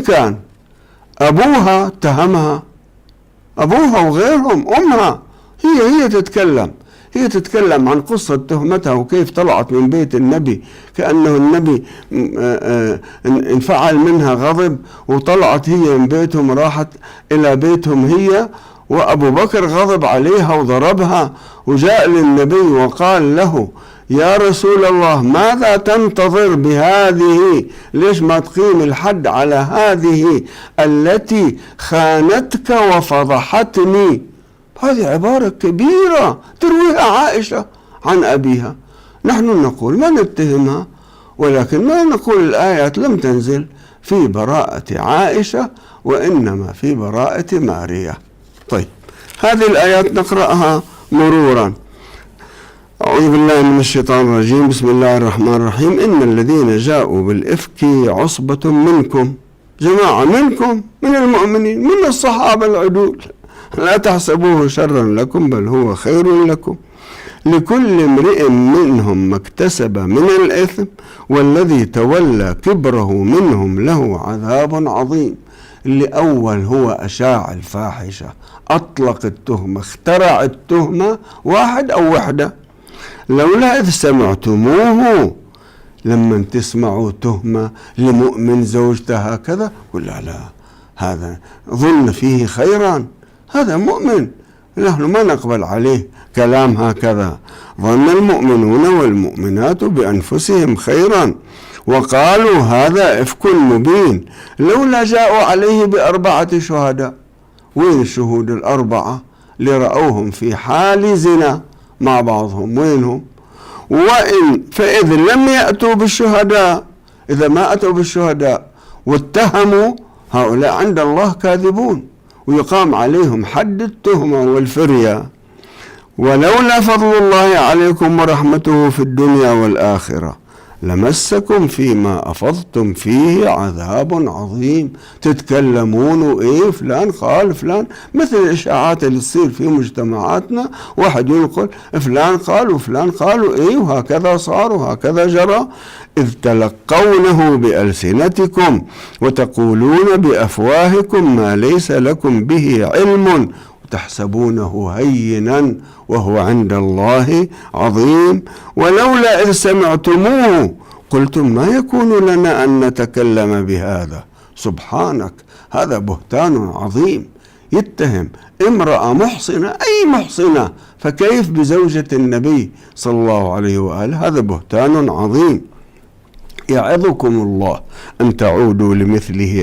كان أبوها اتهمها، أبوها وغيرهم، أمها هي تتكلم عن قصة تهمتها وكيف طلعت من بيت النبي كأنه النبي انفعل منها غضب، وطلعت هي من بيتهم راحت إلى بيتهم هي، وأبو بكر غضب عليها وضربها، وجاء للنبي وقال له: يا رسول الله، ماذا تنتظر بهذه؟ ليش ما تقيم الحد على هذه التي خانتك وفضحتني؟ هذه عبارة كبيرة ترويها عائشة عن أبيها. نحن نقول ما نتهمها، ولكن ما نقول الآيات لم تنزل في براءة عائشة وإنما في براءة ماريا. طيب، هذه الآيات نقرأها مرورا. أعوذ بالله من الشيطان الرجيم. بسم الله الرحمن الرحيم. إن الذين جاءوا بالإفك عصبة منكم، جماعة منكم، من المؤمنين، من الصحابة العدول، لا تحسبوه شرا لكم بل هو خير لكم، لكل امرئ منهم ما اكتسب من الإثم والذي تولى كبره منهم له عذاب عظيم. اللي أول هو أشاع الفاحشة، أطلق التهمة، اخترع التهمة، واحد أو وحدة. لولا إذ سمعتموه، لما تسمعوا تهمة لمؤمن زوجته هكذا ولا لا، هذا ظن فيه خيرا، هذا مؤمن، نحن ما نقبل عليه كلام هكذا. ظن المؤمنون والمؤمنات بأنفسهم خيرا وقالوا هذا إفك مبين لولا جاءوا عليه ب4 شهداء. وين الشهود ال4 اللي رأوهم في حال زنا مع بعضهم؟ وينهم؟ وإن فإذ لم يأتوا بالشهداء، إذا ما أتوا بالشهداء واتهموا، هؤلاء عند الله كاذبون ويقام عليهم حد التهمة والفرية. ولولا فضل الله عليكم ورحمته في الدنيا والآخرة لمسكم فيما أفضتم فيه عذاب عظيم. تتكلمون إيه فلان قال فلان، مثل الإشاعات اللي تصير في مجتمعاتنا، واحد ينقل فلان قال وفلان قالوا إيه وهكذا صار وهكذا جرى. إذ تلقونه بألسنتكم وتقولون بأفواهكم ما ليس لكم به علم تحسبونه هينا وهو عند الله عظيم. ولولا إذ سمعتموه قلتم ما يكون لنا أن نتكلم بهذا، سبحانك، هذا بهتان عظيم. يتهم امرأة محصنة، أي محصنة، فكيف بزوجة النبي صلى الله عليه وآله؟ هذا بهتان عظيم. يعظكم الله أن تعودوا لمثله